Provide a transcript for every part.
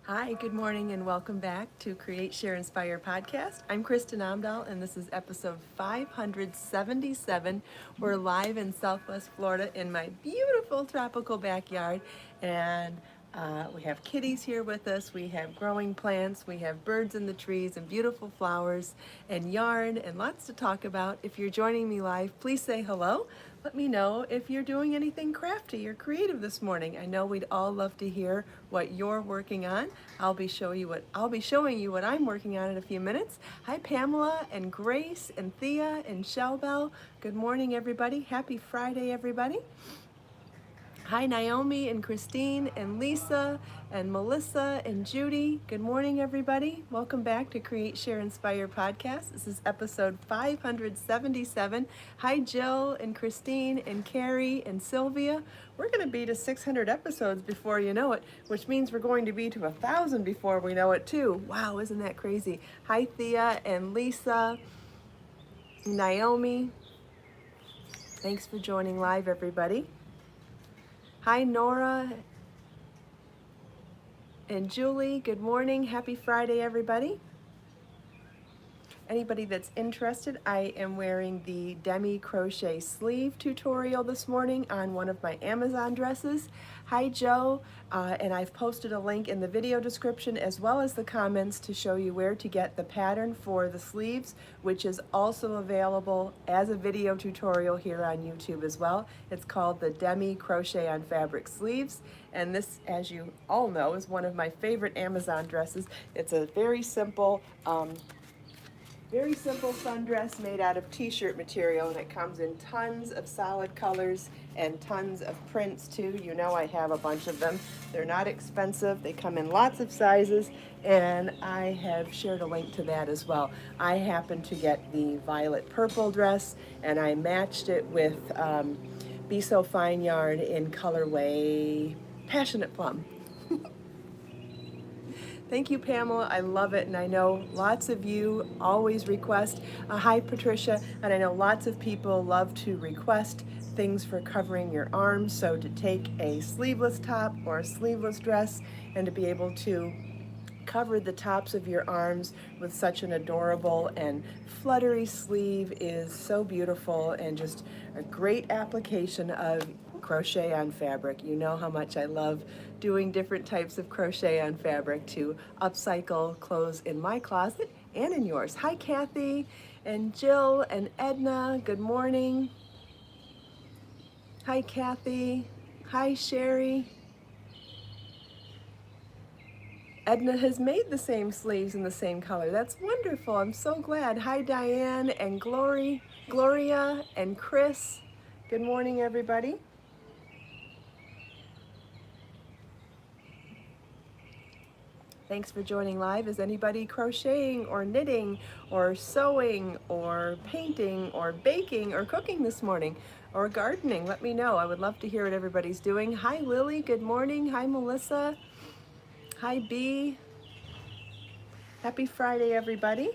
Hi, good morning, and welcome back to Create, Share, Inspire podcast. I'm Kristin Omdahl, and this is episode 577. We're live in Southwest Florida in my beautiful tropical backyard, and we have kitties here with us. We have growing plants, we have birds in the trees, and beautiful flowers, and yarn, and lots to talk about. If you're joining me live, please say hello. Let me know if you're doing anything crafty or creative this morning. I know we'd all love to hear what you're working on. I'll be showing you what I'm working on in a few minutes. Hi Pamela and Grace and Thea and Shelbell. Good morning everybody. Happy Friday everybody. Hi Naomi and Christine and Lisa and Melissa and Judy. Good morning everybody. Welcome back to Create, Share, Inspire podcast. This is episode 577. Hi Jill and Christine and Carrie and Sylvia. We're going to be to 600 episodes before you know it, which means we're going to be to 1,000 before we know it too. Wow, isn't that crazy? Hi Thea and Lisa, Naomi. Thanks for joining live everybody. Hi Nora and Julie, good morning. Happy Friday, everybody. Anybody that's interested, I am wearing the Demi crochet sleeve tutorial this morning on one of my Amazon dresses. Hi Joe, and I've posted a link in the video description as well as the comments to show you where to get the pattern for the sleeves, which is also available as a video tutorial here on YouTube as well. It's called the Demi Crochet on Fabric Sleeves, and this, as you all know, is one of my favorite Amazon dresses. It's a very simple sundress made out of t-shirt material, and it comes in tons of solid colors and tons of prints too. You know I have a bunch of them. They're not expensive. They come in lots of sizes, and I have shared a link to that as well. I happened to get the violet purple dress, and I matched it with Be So Fine yarn in colorway Passionate Plum. Thank you, Pamela. I love it, and I know lots of you always request. Hi, Patricia, and I know lots of people love to request things for covering your arms. So to take a sleeveless top or a sleeveless dress and to be able to cover the tops of your arms with such an adorable and fluttery sleeve is so beautiful and just a great application of crochet on fabric. You know how much I love doing different types of crochet on fabric to upcycle clothes in my closet and in yours. Hi Kathy and Jill and Edna, good morning. Hi Kathy. Hi Sherry. Edna has made the same sleeves in the same color. That's wonderful. I'm so glad. Hi Diane and Gloria and Chris. Good morning everybody. Thanks for joining live. Is anybody crocheting or knitting or sewing or painting or baking or cooking this morning or gardening? Let me know. I would love to hear what everybody's doing. Hi Lily, good morning. Hi Melissa. Hi B. Happy Friday everybody.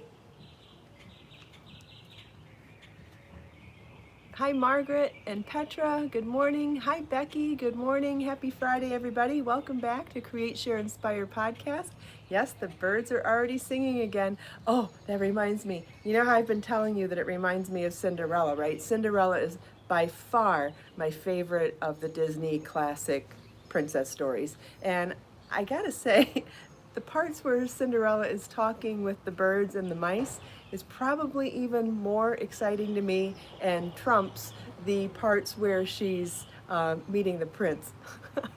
Hi Margaret and Petra, good morning. Hi Becky, good morning. Happy Friday everybody. Welcome back to Create, Share, Inspire podcast. Yes, the birds are already singing again. Oh, that reminds me. You know how I've been telling you that it reminds me of Cinderella, right? Cinderella is by far my favorite of the Disney classic princess stories. And I gotta say, the parts where Cinderella is talking with the birds and the mice is probably even more exciting to me and trumps the parts where she's meeting the prince.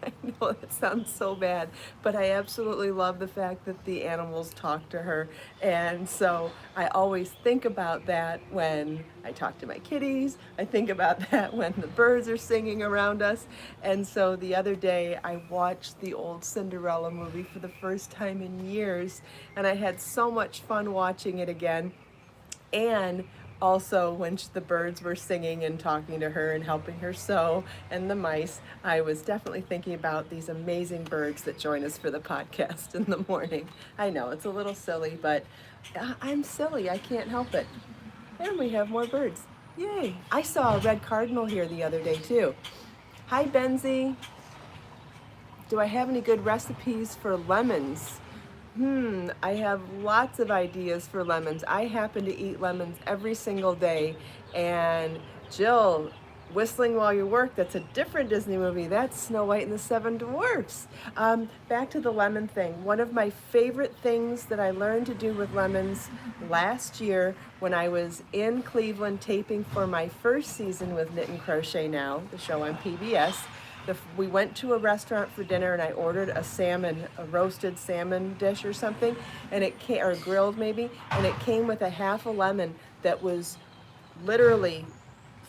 I know it sounds so bad, but I absolutely love the fact that the animals talk to her. And so I always think about that when I talk to my kitties. I think about that when the birds are singing around us. And so the other day I watched the old Cinderella movie for the first time in years, and I had so much fun watching it again. And also when the birds were singing and talking to her and helping her sew, and the mice, I was definitely thinking about these amazing birds that join us for the podcast in the morning. I know it's a little silly, but I'm silly. I can't help it. And we have more birds. Yay. I saw a red cardinal here the other day too. Hi Benzie. Do I have any good recipes for lemons? I have lots of ideas for lemons. I happen to eat lemons every single day. And Jill, whistling while you work, that's a different Disney movie. That's Snow White and the Seven Dwarfs. Back to the lemon thing. One of my favorite things that I learned to do with lemons last year when I was in Cleveland taping for my first season with Knit and Crochet Now, the show on PBS. We went to a restaurant for dinner and I ordered a roasted salmon dish or something, and it came, or grilled maybe, and it came with a half a lemon that was literally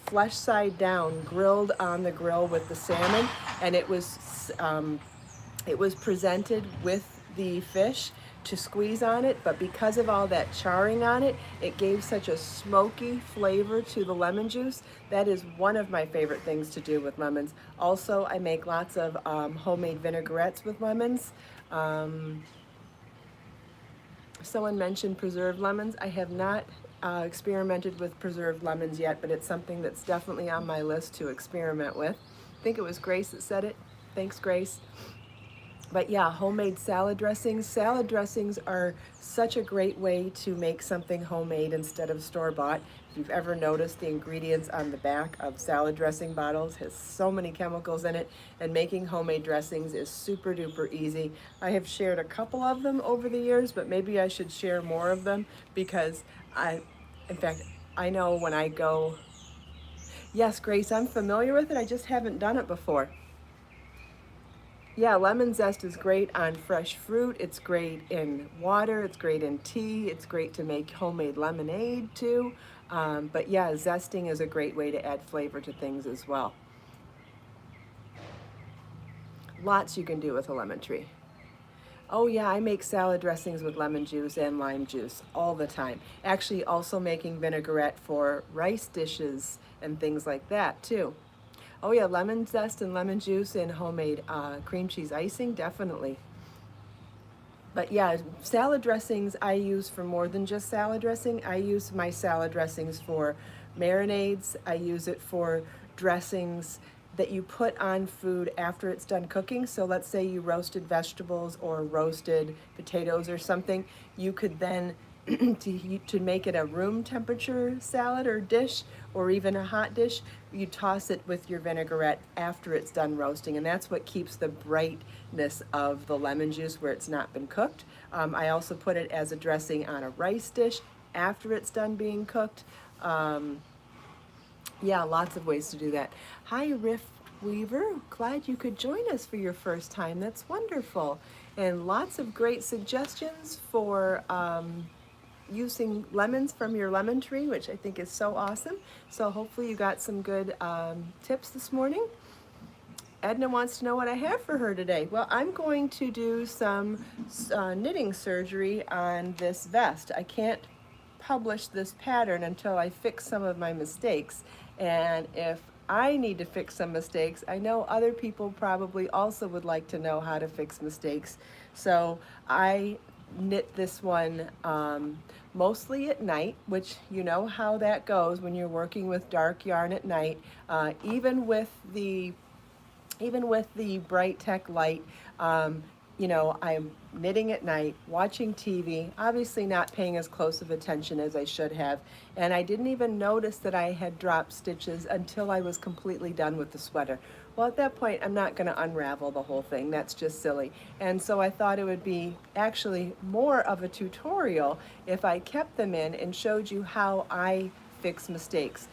flesh side down, grilled on the grill with the salmon, and it was presented with the fish to squeeze on it, but because of all that charring on it, it gave such a smoky flavor to the lemon juice. That is one of my favorite things to do with lemons. Also, I make lots of homemade vinaigrettes with lemons. Someone mentioned preserved lemons. I have not experimented with preserved lemons yet, but it's something that's definitely on my list to experiment with. I think it was Grace that said it. Thanks, Grace. But yeah, homemade salad dressings. Salad dressings are such a great way to make something homemade instead of store-bought. If you've ever noticed, the ingredients on the back of salad dressing bottles has so many chemicals in it, and making homemade dressings is super duper easy. I have shared a couple of them over the years, but maybe I should share more of them because in fact, I know when I go, yes, Grace, I'm familiar with it, I just haven't done it before. Yeah, lemon zest is great on fresh fruit. It's great in water. It's great in tea. It's great to make homemade lemonade too. But yeah, zesting is a great way to add flavor to things as well. Lots you can do with a lemon tree. Oh yeah, I make salad dressings with lemon juice and lime juice all the time. Actually, also making vinaigrette for rice dishes and things like that too. Oh yeah, lemon zest and lemon juice and homemade cream cheese icing, definitely. But yeah, salad dressings I use for more than just salad dressing. I use my salad dressings for marinades. I use it for dressings that you put on food after it's done cooking. So let's say you roasted vegetables or roasted potatoes or something. You could then to make it a room temperature salad or dish, or even a hot dish, you toss it with your vinaigrette after it's done roasting, and that's what keeps the brightness of the lemon juice where it's not been cooked. I also put it as a dressing on a rice dish after it's done being cooked. Yeah, lots of ways to do that. Hi, Riff Weaver. Glad you could join us for your first time. That's wonderful. And lots of great suggestions for using lemons from your lemon tree, which I think is so awesome. So hopefully you got some good tips this morning. Edna wants to know what I have for her today. Well, I'm going to do some knitting surgery on this vest. I can't publish this pattern until I fix some of my mistakes. And if I need to fix some mistakes, I know other people probably also would like to know how to fix mistakes. So I knit this one mostly at night, which you know how that goes when you're working with dark yarn at night. Even with the bright tech light, you know, I'm knitting at night, watching TV, obviously not paying as close of attention as I should have, and I didn't even notice that I had dropped stitches until I was completely done with the sweater. Well, at that point, I'm not going to unravel the whole thing. That's just silly. And so I thought it would be actually more of a tutorial if I kept them in and showed you how I fix mistakes.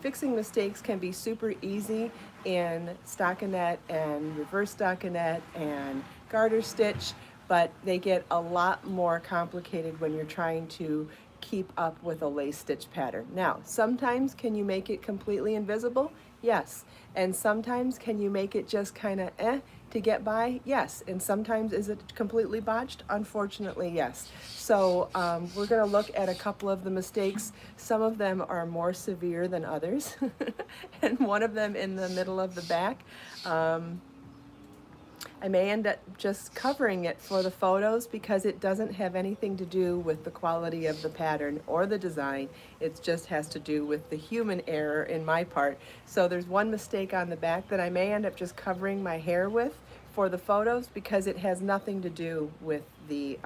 Fixing mistakes can be super easy in stockinette and reverse stockinette and garter stitch, but they get a lot more complicated when you're trying to keep up with a lace stitch pattern. Now, sometimes can you make it completely invisible? Yes. And sometimes can you make it just kind of to get by? Yes. And sometimes is it completely botched? Unfortunately, yes. So we're going to look at a couple of the mistakes. Some of them are more severe than others, and one of them in the middle of the back. I may end up just covering it for the photos because it doesn't have anything to do with the quality of the pattern or the design. It just has to do with the human error in my part. So there's one mistake on the back that I may end up just covering my hair with for the photos because it has nothing to do with the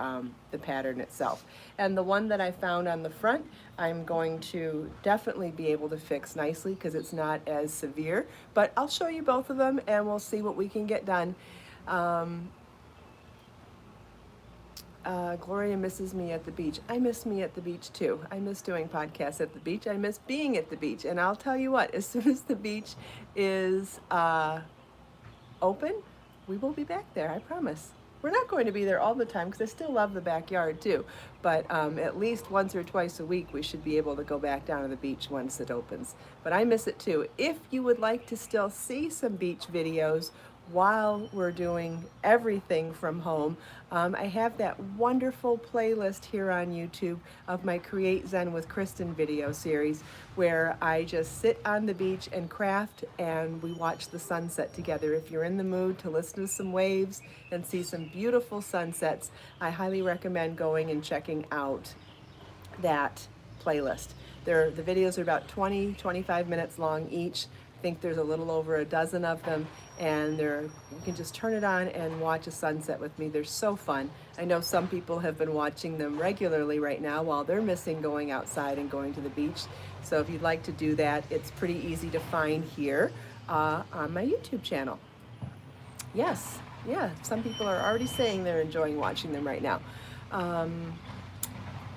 pattern itself. And the one that I found on the front, I'm going to definitely be able to fix nicely because it's not as severe. But I'll show you both of them and we'll see what we can get done. Gloria misses me at the beach. I miss me at the beach too. I miss doing podcasts at the beach. I miss being at the beach. And I'll tell you what, as soon as the beach is open, we will be back there, I promise. We're not going to be there all the time because I still love the backyard too. But at least once or twice a week, we should be able to go back down to the beach once it opens. But I miss it too. If you would like to still see some beach videos while we're doing everything from home, I have that wonderful playlist here on YouTube of my Create Zen with Kristin video series where I just sit on the beach and craft and we watch the sunset together. If you're in the mood to listen to some waves and see some beautiful sunsets, I highly recommend going and checking out that playlist. The videos are about 20-25 minutes long each. I think there's a little over a dozen of them, and you can just turn it on and watch a sunset with me. They're so fun. I know some people have been watching them regularly right now while they're missing going outside and going to the beach. So if you'd like to do that, it's pretty easy to find here on my YouTube channel. Yes, yeah, some people are already saying they're enjoying watching them right now.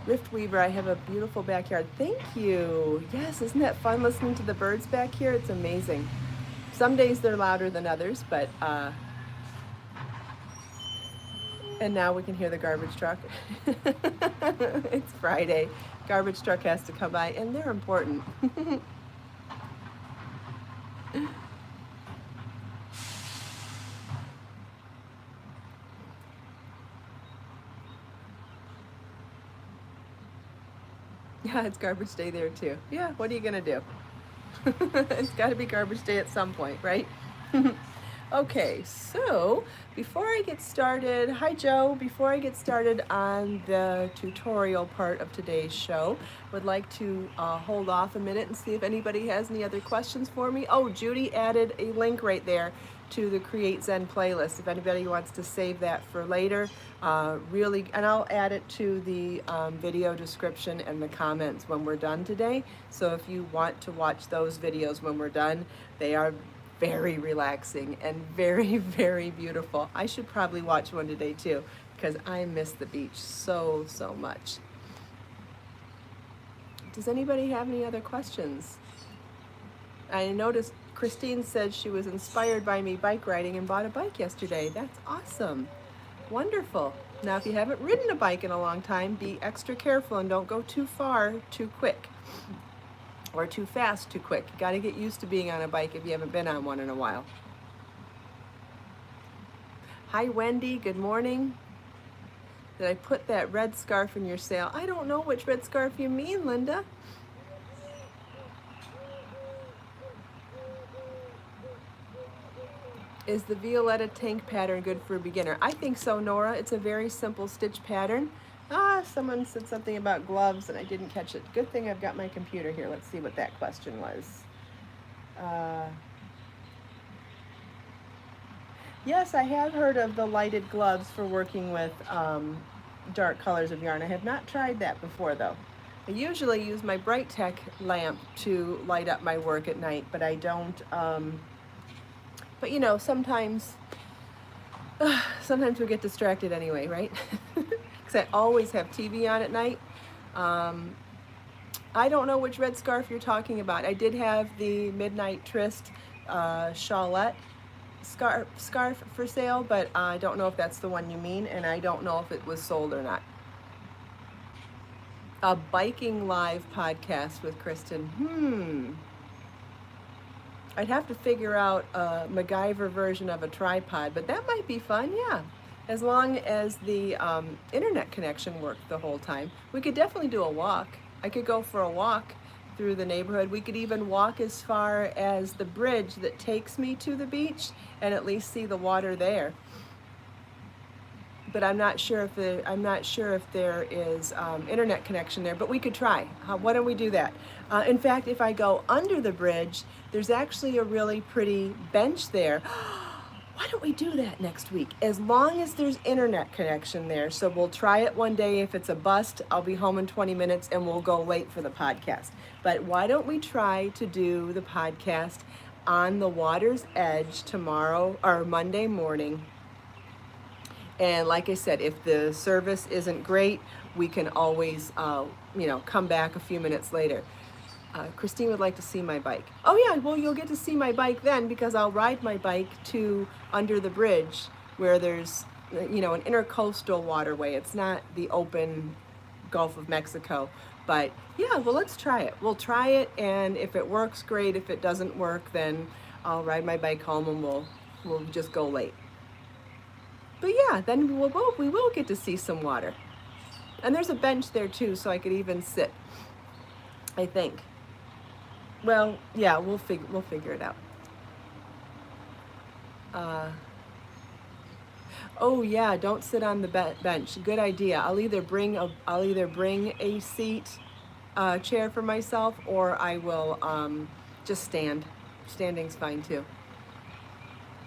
Rift Weaver, I have a beautiful backyard. Thank you. Yes, isn't that fun listening to the birds back here? It's amazing. Some days they're louder than others, but and now we can hear the garbage truck. It's Friday. Garbage truck has to come by, and they're important. Yeah, it's garbage day there too. Yeah, what are you gonna do? It's got to be garbage day at some point, right? Okay, so before I get started, hi Joe, before I get started on the tutorial part of today's show, would like to hold off a minute and see if anybody has any other questions for me. Oh, Judy added a link right there to the Create Zen playlist. If anybody wants to save that for later, and I'll add it to the video description and the comments when we're done today. So if you want to watch those videos when we're done, they are very relaxing and very, very beautiful. I should probably watch one today too, because I miss the beach so, so much. Does anybody have any other questions? I noticed Christine said she was inspired by me bike riding and bought a bike yesterday. That's awesome. Wonderful. Now, if you haven't ridden a bike in a long time, be extra careful and don't go too far too quick or too fast too quick. You got to get used to being on a bike if you haven't been on one in a while. Hi, Wendy. Good morning. Did I put that red scarf in your sale? I don't know which red scarf you mean, Linda. Is the Violetta tank pattern good for a beginner? I think so, Nora. It's a very simple stitch pattern. Someone said something about gloves and I didn't catch it. Good thing I've got my computer here. Let's see what that question was. Yes, I have heard of the lighted gloves for working with dark colors of yarn. I have not tried that before though. I usually use my Bright Tech lamp to light up my work at night, but I don't, but you know, sometimes we get distracted anyway, right? Because I always have TV on at night. I don't know which red scarf you're talking about. I did have the Midnight Tryst Shawlette scarf for sale, but I don't know if that's the one you mean, and I don't know if it was sold or not. A biking live podcast with Kristin. I'd have to figure out a MacGyver version of a tripod, but that might be fun, yeah. As long as the internet connection worked the whole time. We could definitely do a walk. I could go for a walk through the neighborhood. We could even walk as far as the bridge that takes me to the beach and at least see the water there. But I'm not sure if there is internet connection there, but we could try. Why don't we do that? In fact, if I go under the bridge, there's actually a really pretty bench there. why don't we do that next week? As long as there's internet connection there. So we'll try it one day. If it's a bust, I'll be home in 20 minutes and we'll go late for the podcast. But why don't we try to do the podcast on the water's edge tomorrow or Monday morning? And like I said, if the service isn't great, we can always, come back a few minutes later. Kristin would like to see my bike. Oh yeah, well you'll get to see my bike then, because I'll ride my bike to under the bridge where there's, an intercoastal waterway. It's not the open Gulf of Mexico. But yeah, well let's try it. We'll try it, and if it works, great. If it doesn't work, then I'll ride my bike home and we'll just go late. But yeah, then we will get to see some water. And there's a bench there too, so I could even sit, I think. Well, yeah, we'll figure it out. Oh yeah, don't sit on the bench. Good idea. I'll either bring a seat, chair for myself, or I will just stand. Standing's fine too.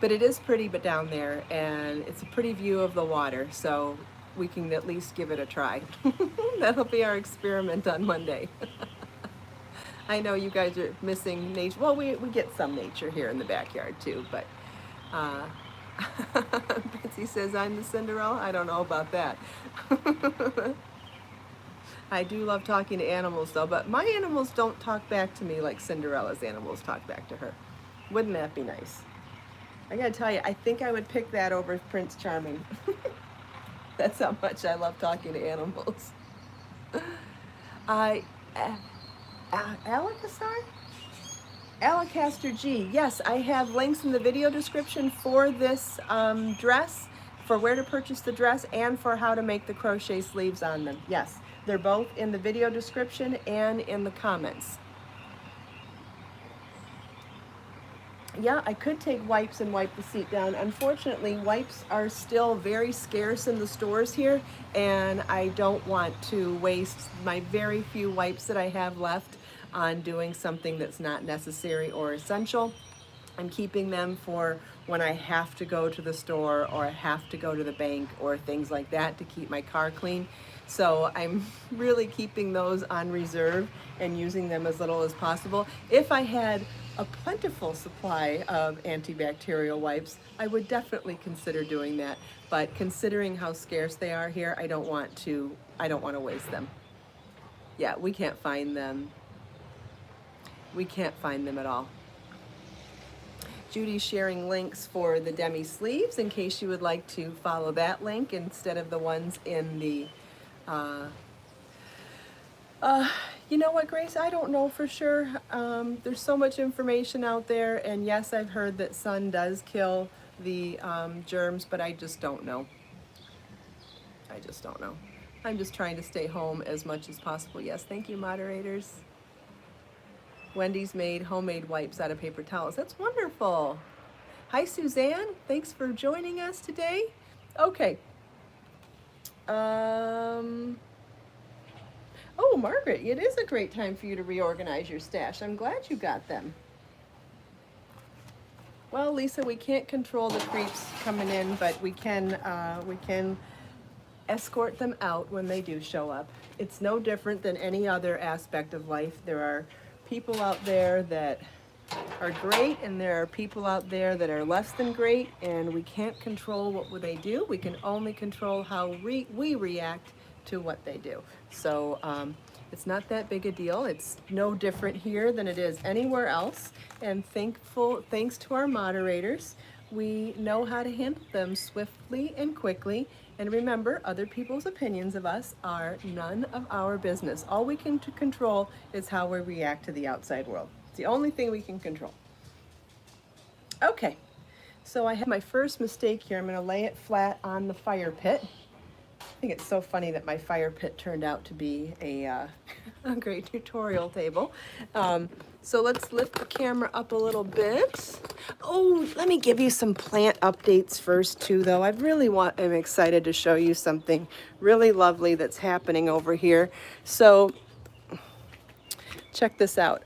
But it is pretty down there, and it's a pretty view of the water, so we can at least give it a try. That'll be our experiment on Monday. I know you guys are missing nature. Well, we get some nature here in the backyard too, but Betsy says I'm the Cinderella. I don't know about that. I do love talking to animals though, but my animals don't talk back to me like Cinderella's animals talk back to her. Wouldn't that be nice? I gotta tell you, I think I would pick that over Prince Charming. That's how much I love talking to animals. Alacaster G. Yes, I have links in the video description for this dress, for where to purchase the dress, and for how to make the crochet sleeves on them. Yes, they're both in the video description and in the comments. Yeah, I could take wipes and wipe the seat down. Unfortunately, wipes are still very scarce in the stores here, and I don't want to waste my very few wipes that I have left on doing something that's not necessary or essential. I'm keeping them for when I have to go to the store or I have to go to the bank or things like that to keep my car clean. So I'm really keeping those on reserve and using them as little as possible. If I had a plentiful supply of antibacterial wipes, I would definitely consider doing that. But considering how scarce they are here, I don't want to waste them. Yeah, we can't find them. We can't find them at all. Judy's sharing links for the Demi sleeves in case you would like to follow that link instead of the ones in the you know what, Grace? I don't know for sure. There's so much information out there, and yes, I've heard that sun does kill the germs, but I just don't know. I just don't know. I'm just trying to stay home as much as possible. Yes, thank you, moderators. Wendy's made homemade wipes out of paper towels. That's wonderful. Hi, Suzanne. Thanks for joining us today. Okay. Oh, Margaret, it is a great time for you to reorganize your stash. I'm glad you got them. Well, Lisa, we can't control the creeps coming in, but we can escort them out when they do show up. It's no different than any other aspect of life. There are people out there that are great, and there are people out there that are less than great, and we can't control what they do. We can only control how we react to what they do. So it's not that big a deal. It's no different here than it is anywhere else. And thanks to our moderators, we know how to handle them swiftly and quickly. And remember, other people's opinions of us are none of our business. All we can control is how we react to the outside world. It's the only thing we can control. Okay, so I have my first mistake here. I'm going to lay it flat on the fire pit. I think it's so funny that my fire pit turned out to be a great tutorial table. So let's lift the camera up a little bit. Oh, let me give you some plant updates first too, though. I'm excited to show you something really lovely that's happening over here. So check this out.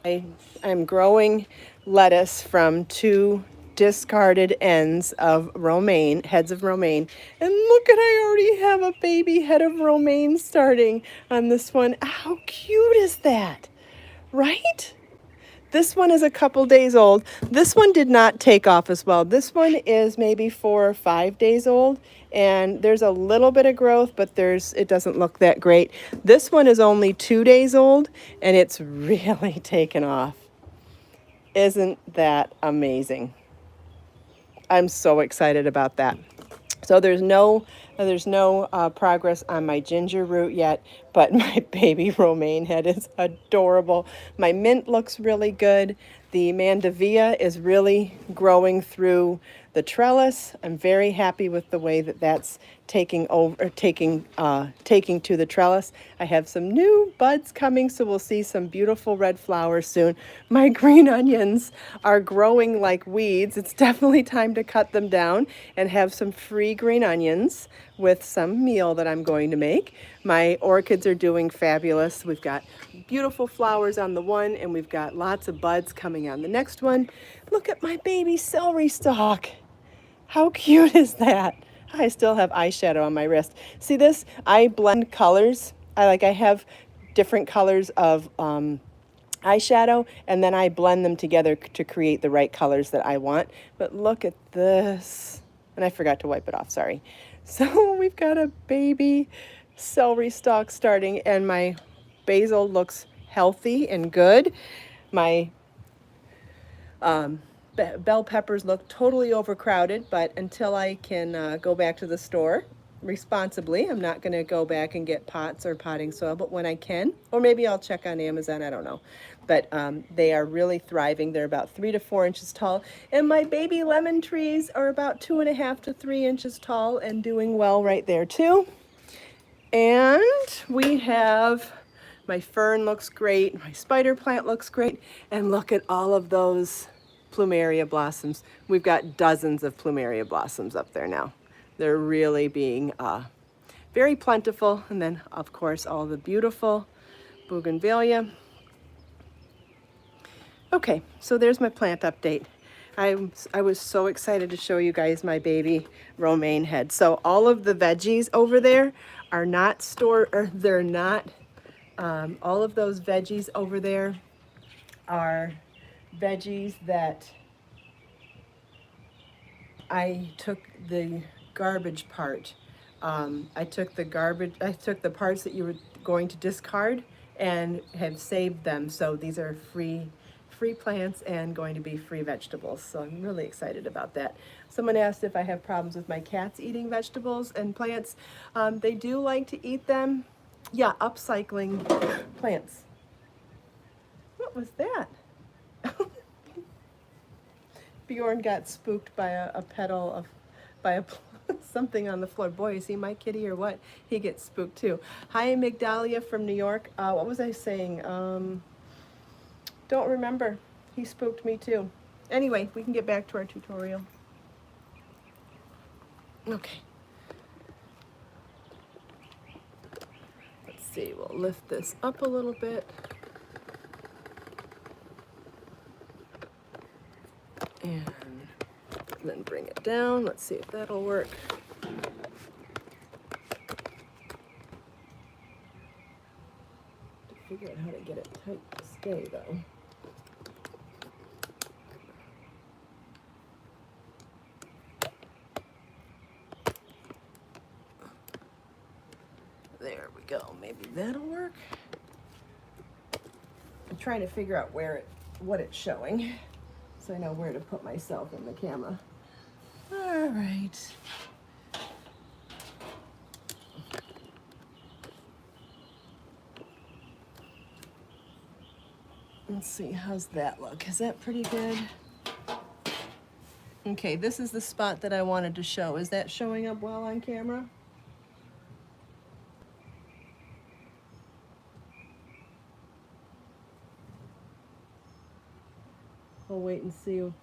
I'm growing lettuce from two discarded ends of romaine, heads of romaine. And look at, I already have a baby head of romaine starting on this one. How cute is that? Right? This one is a couple days old. This one did not take off as well. This one is maybe 4 or 5 days old, and there's a little bit of growth, but it doesn't look that great. This one is only 2 days old, and it's really taken off. Isn't that amazing? I'm so excited about that. So there's no progress on my ginger root yet, but my baby romaine head is adorable. My mint looks really good. The mandevilla is really growing through the trellis. I'm very happy with the way that that's taking to the trellis. I have some new buds coming, so we'll see some beautiful red flowers soon. My green onions are growing like weeds. It's definitely time to cut them down and have some free green onions with some meal that I'm going to make. My orchids are doing fabulous. We've got beautiful flowers on the one, and we've got lots of buds coming on the next one. Look at my baby celery stalk. How cute is that? I still have eyeshadow on my wrist. See this? I blend colors. I have different colors of eyeshadow, and then I blend them together to create the right colors that I want. But look at this. And I forgot to wipe it off, sorry. So we've got a baby celery stalk starting, and my basil looks healthy and good. My bell peppers look totally overcrowded, but until I can go back to the store responsibly, I'm not going to go back and get pots or potting soil, but when I can, or maybe I'll check on Amazon, I don't know. But they are really thriving. They're about 3 to 4 inches tall, and my baby lemon trees are about 2.5 to 3 inches tall and doing well right there too. And we have, my fern looks great, my spider plant looks great, and look at all of those plumeria blossoms. We've got dozens of plumeria blossoms up there now. They're really being very plentiful. And then, of course, all the beautiful bougainvillea. Okay, so there's my plant update. I was so excited to show you guys my baby romaine head. So all of the veggies over there are not stored, or they're not, all of those veggies over there are veggies that I took the garbage part. I took the parts that you were going to discard and have saved them. So these are free plants and going to be free vegetables. So I'm really excited about that. Someone asked if I have problems with my cats eating vegetables and plants. They do like to eat them. Yeah, upcycling plants. What was that? Bjorn got spooked by a petal of, something on the floor. Boy, is he my kitty or what? He gets spooked too. Hi, Migdalia from New York. What was I saying? Don't remember. He spooked me too. Anyway, we can get back to our tutorial. Okay. Let's see, we'll lift this up a little bit. And then bring it down. Let's see if that'll work. To figure out how to get it tight to stay though. There we go. Maybe that'll work. I'm trying to figure out what it's showing, so I know where to put myself in the camera. All right. Let's see, how's that look? Is that pretty good? Okay, this is the spot that I wanted to show. Is that showing up well on camera? We'll wait and see if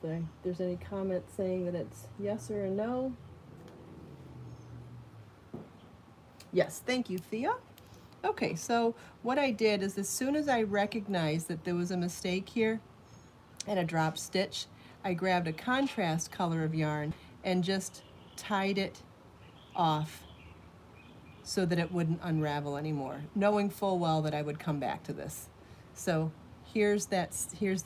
there's any comment saying that it's yes or a no. Yes, thank you, Thea. Okay, so what I did is as soon as I recognized that there was a mistake here and a drop stitch, I grabbed a contrast color of yarn and just tied it off so that it wouldn't unravel anymore, knowing full well that I would come back to this. So here's the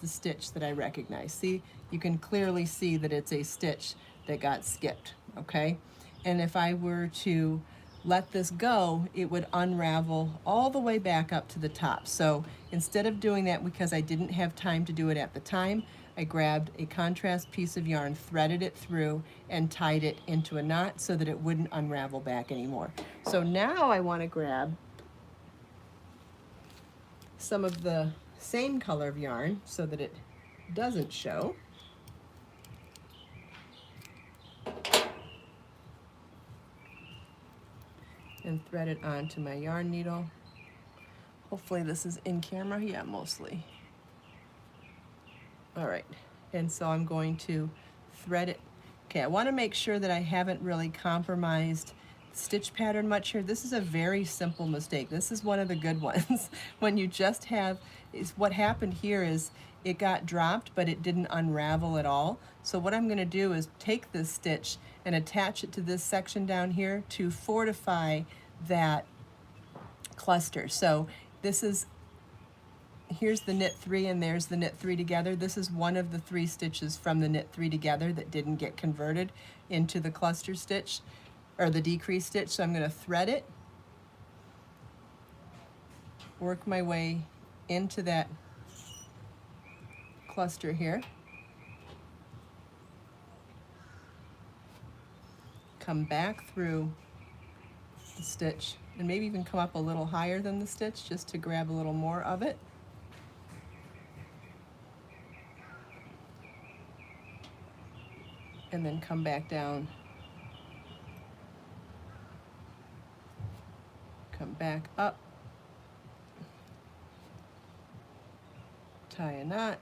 stitch that I recognize. See, you can clearly see that it's a stitch that got skipped, okay? And if I were to let this go, it would unravel all the way back up to the top. So instead of doing that, because I didn't have time to do it at the time, I grabbed a contrast piece of yarn, threaded it through, and tied it into a knot so that it wouldn't unravel back anymore. So now I want to grab some of the same color of yarn so that it doesn't show. And thread it onto my yarn needle. Hopefully this is in camera. Yeah, mostly. All right, and so I'm going to thread it. Okay, I want to make sure that I haven't really compromised stitch pattern much here. This is a very simple mistake. This is one of the good ones. When you just have, what happened here is it got dropped, but it didn't unravel at all. So what I'm going to do is take this stitch and attach it to this section down here to fortify that cluster. So this is, here's the knit 3 and there's the knit 3 together. This is one of the 3 stitches from the knit 3 together that didn't get converted into the cluster stitch or the decrease stitch. So I'm going to thread it, work my way into that cluster here, come back through the stitch and maybe even come up a little higher than the stitch just to grab a little more of it. And then come back down, come back up, tie a knot,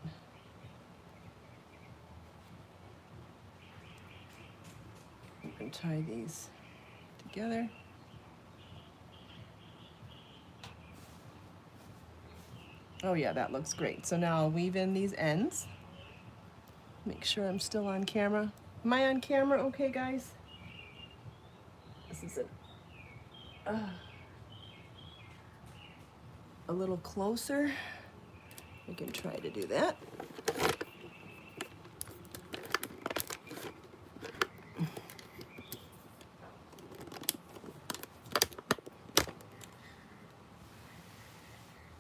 you can tie these together. Oh yeah, that looks great. So now I'll weave in these ends. Make sure I'm still on camera. Am I on camera okay, guys? This is a little closer. We can try to do that.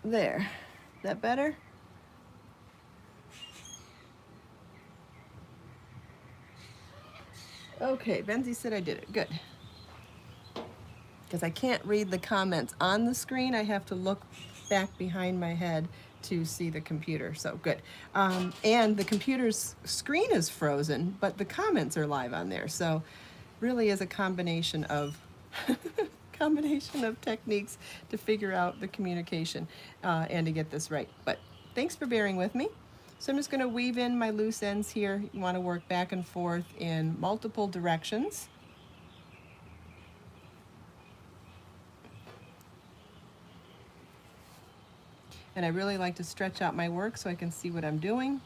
There. That better? Okay, Benzie said I did it. Good. Because I can't read the comments on the screen, I have to look back behind my head to see the computer. So good. And the computer's screen is frozen, but the comments are live on there. So really is a combination of techniques to figure out the communication and to get this right. But thanks for bearing with me. So I'm just going to weave in my loose ends here. You want to work back and forth in multiple directions. And I really like to stretch out my work so I can see what I'm doing.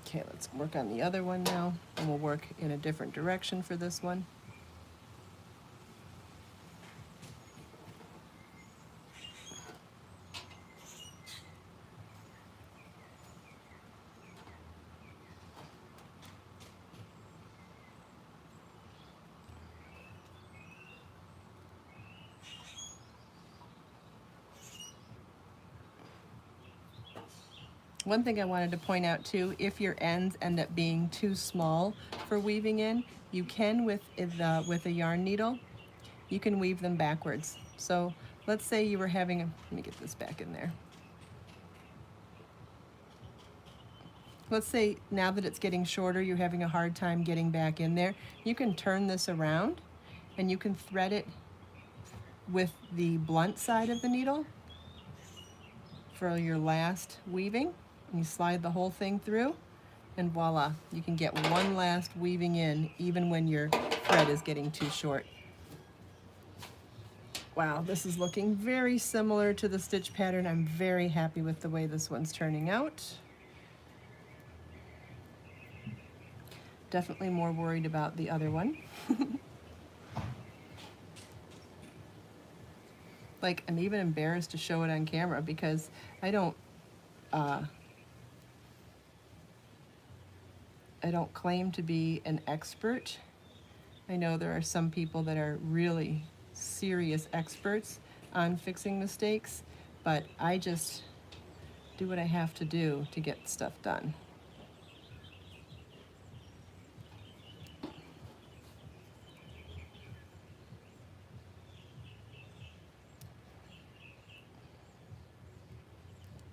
Okay, let's work on the other one now, and we'll work in a different direction for this one. One thing I wanted to point out too, if your ends end up being too small for weaving in, you can with a yarn needle, you can weave them backwards. So let's say you were having let me get this back in there. Let's say now that it's getting shorter, you're having a hard time getting back in there. You can turn this around and you can thread it with the blunt side of the needle for your last weaving. You slide the whole thing through and voila, you can get one last weaving in even when you're thread is getting too short. Wow, this is looking very similar to the stitch pattern. I'm very happy with the way this one's turning out. Definitely more worried about the other one. Like, I'm even embarrassed to show it on camera because I don't claim to be an expert. I know there are some people that are really serious experts on fixing mistakes, but I just do what I have to do to get stuff done.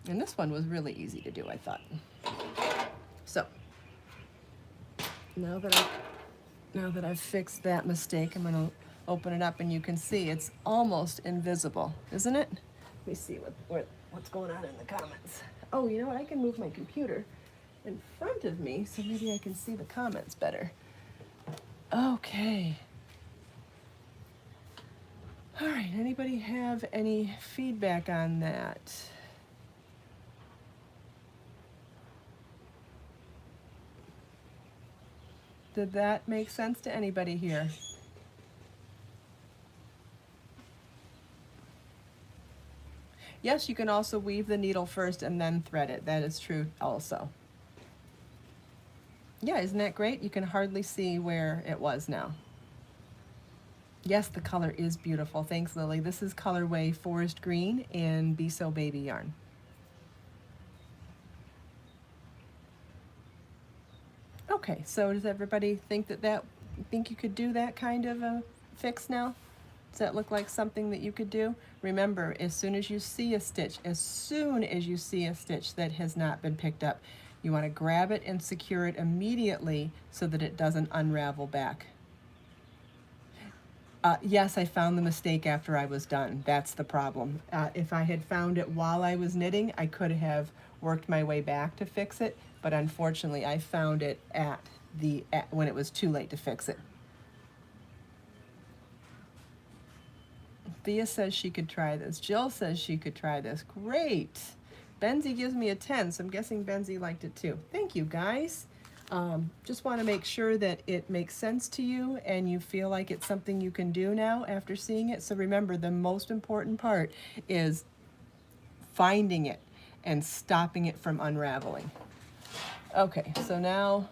And this one was really easy to do, I thought. So, now that I've fixed that mistake, I'm going to open it up and you can see it's almost invisible, isn't it? Let me see what's going on in the comments. Oh, you know what? I can move my computer in front of me so maybe I can see the comments better. Okay. All right, anybody have any feedback on that? Did that make sense to anybody here? Yes, you can also weave the needle first and then thread it. That is true also. Yeah, isn't that great? You can hardly see where it was now. Yes, the color is beautiful. Thanks, Lily. This is colorway Forest Green and Be So Baby yarn. Okay, so does everybody think think you could do that kind of a fix now? Does that look like something that you could do? Remember, as soon as you see a stitch that has not been picked up, you want to grab it and secure it immediately so that it doesn't unravel back. Yes, I found the mistake after I was done. That's the problem. If I had found it while I was knitting, I could have worked my way back to fix it, but unfortunately I found it when it was too late to fix it. Thea says she could try this. Jill says she could try this. Great. Benzie gives me a 10, so I'm guessing Benzie liked it too. Thank you, guys. Just want to make sure that it makes sense to you and you feel like it's something you can do now after seeing it. So remember, the most important part is finding it and stopping it from unraveling. Okay, so now,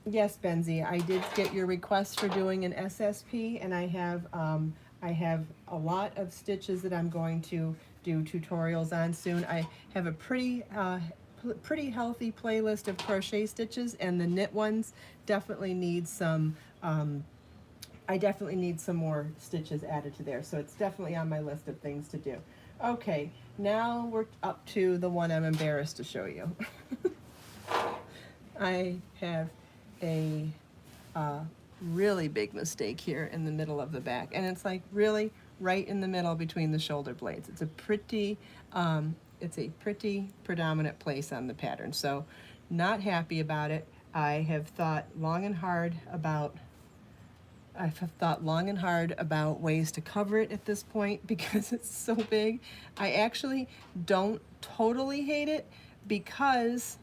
yes, Benzie, I did get your request for doing an SSP, and I have a lot of stitches that I'm going to do tutorials on soon. I have a pretty healthy playlist of crochet stitches, and the knit ones definitely need some, I definitely need some more stitches added to there, so it's definitely on my list of things to do. Okay, now we're up to the one I'm embarrassed to show you. I have a really big mistake here in the middle of the back, and it's like really right in the middle between the shoulder blades. It's a pretty predominant place on the pattern, so not happy about it. I have thought long and hard about ways to cover it at this point because it's so big. I actually don't totally hate it because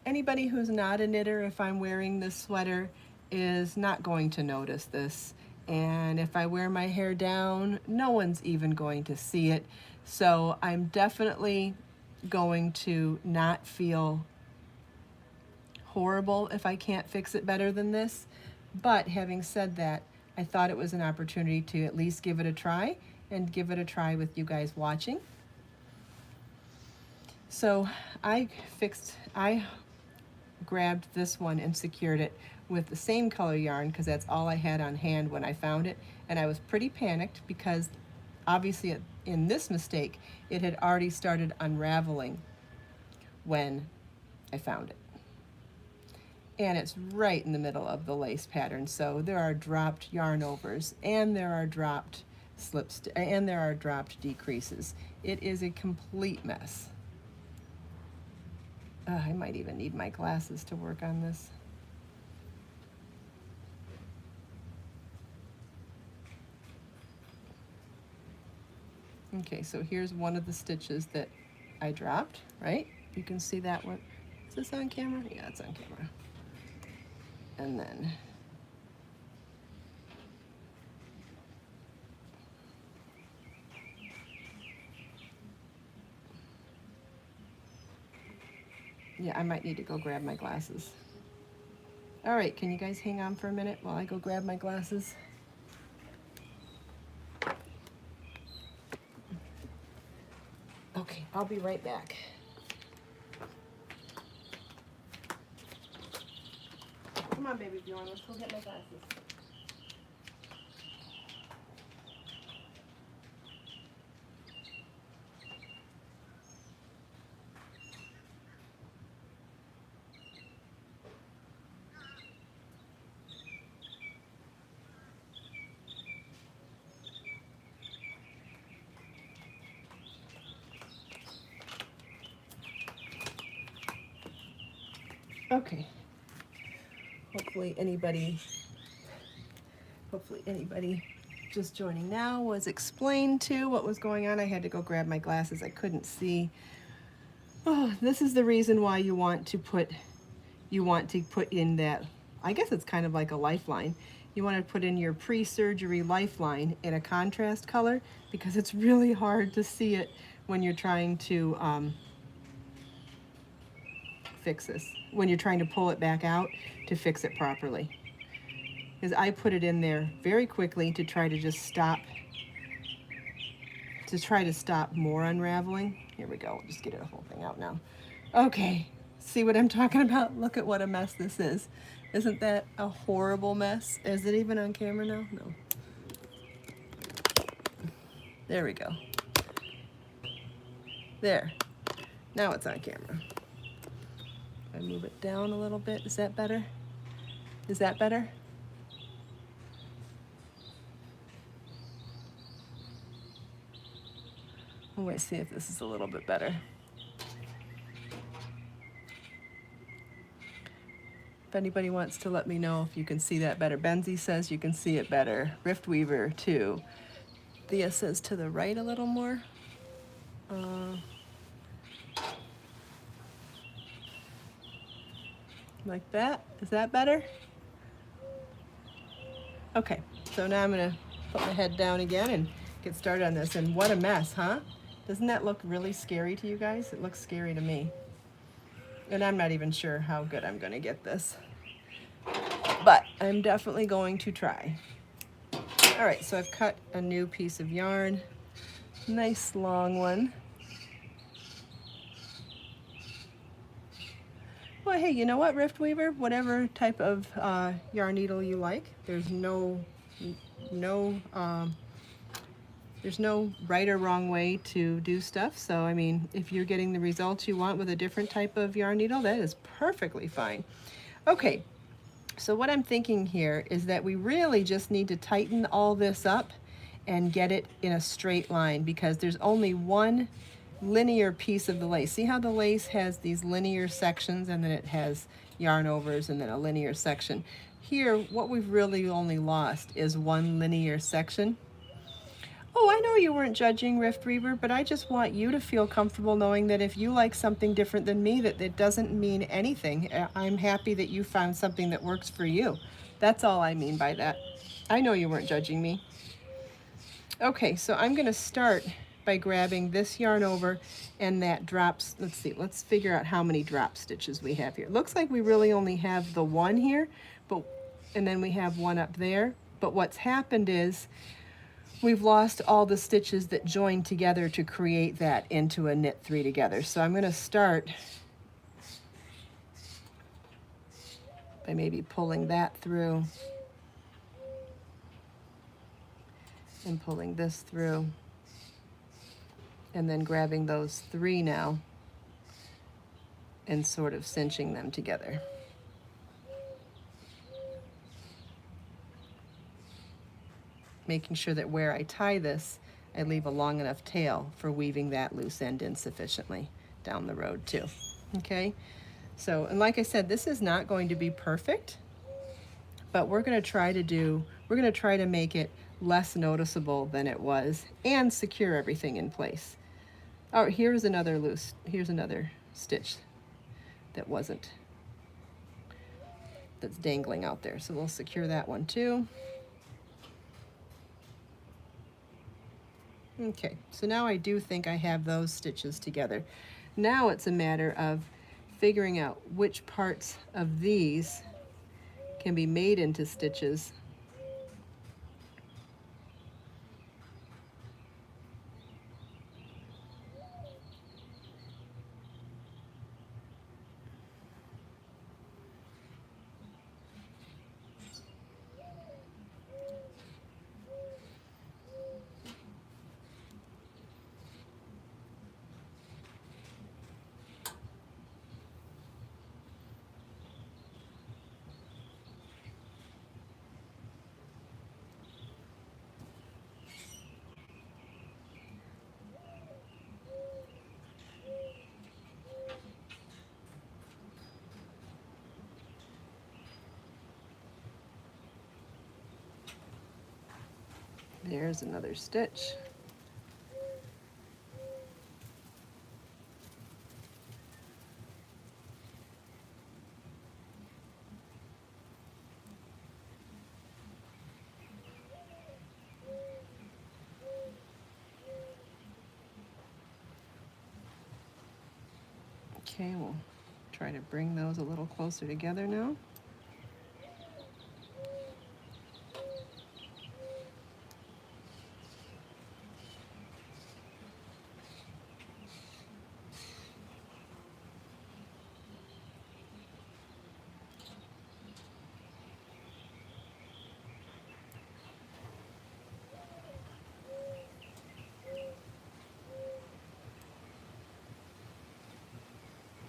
anybody who's not a knitter, if I'm wearing this sweater, is not going to notice this. And if I wear my hair down, no one's even going to see it. So I'm definitely going to not feel horrible if I can't fix it better than this. But having said that, I thought it was an opportunity to at least give it a try and give it a try with you guys watching. So I grabbed this one and secured it with the same color yarn because that's all I had on hand when I found it, and I was pretty panicked because obviously in this mistake it had already started unraveling when I found it, and it's right in the middle of the lace pattern, so there are dropped yarn overs and there are dropped slips and there are dropped decreases. It is a complete mess. I might even need my glasses to work on this. Okay, so here's one of the stitches that I dropped, right? You can see that one. Is this on camera? Yeah, it's on camera. And then yeah, I might need to go grab my glasses. All right, can you guys hang on for a minute while I go grab my glasses? Okay, I'll be right back. Come on, baby Bjorn, let's go get my glasses. Okay. Hopefully anybody just joining now was explained to what was going on. I had to go grab my glasses. I couldn't see. Oh, this is the reason why you want to put in that, I guess it's kind of like a lifeline. You want to put in your pre-surgery lifeline in a contrast color because it's really hard to see it when you're trying to fix this, when you're trying to pull it back out to fix it properly. Because I put it in there very quickly to try to just stop, more unraveling. Here we go, we'll just get the whole thing out now. Okay, see what I'm talking about? Look at what a mess this is. Isn't that a horrible mess? Is it even on camera now? No. There we go. There. Now it's on camera. I move it down a little bit. Is that better? Is that better? Oh, wait, see if this is a little bit better. If anybody wants to let me know if you can see that better. Benzie says you can see it better. Rift Weaver too. Thea says to the right a little more. Like that. Is that better? Okay, so now I'm gonna put my head down again and get started on this. And what a mess, huh? Doesn't that look really scary to you guys? It looks scary to me. And I'm not even sure how good I'm gonna get this. But I'm definitely going to try. All right, so I've cut a new piece of yarn. Nice long one. Well, hey, you know what, Rift Weaver? Whatever type of yarn needle you like. There's no right or wrong way to do stuff. So, I mean, if you're getting the results you want with a different type of yarn needle, that is perfectly fine. Okay, so what I'm thinking here is that we really just need to tighten all this up and get it in a straight line because there's only one linear piece of the lace. See how the lace has these linear sections and then it has yarn overs and then a linear section. Here, what we've really only lost is one linear section. Oh, I know you weren't judging, Rift Weaver, but I just want you to feel comfortable knowing that if you like something different than me, that it doesn't mean anything. I'm happy that you found something that works for you. That's all I mean by that. I know you weren't judging me. Okay, so I'm going to start by grabbing this yarn over and that drops. Let's see, let's figure out how many drop stitches we have here. It looks like we really only have the one here, and then we have one up there. But what's happened is we've lost all the stitches that join together to create that into a knit three together. So I'm going to start by maybe pulling that through and pulling this through and then grabbing those three now and sort of cinching them together. Making sure that where I tie this, I leave a long enough tail for weaving that loose end in sufficiently down the road too. Okay, so, and like I said, this is not going to be perfect, but we're gonna try to make it less noticeable than it was and secure everything in place. Oh, here's another stitch that wasn't, that's dangling out there. So we'll secure that one too. Okay, so now I do think I have those stitches together. Now it's a matter of figuring out which parts of these can be made into stitches. There's another stitch. Okay, we'll try to bring those a little closer together now.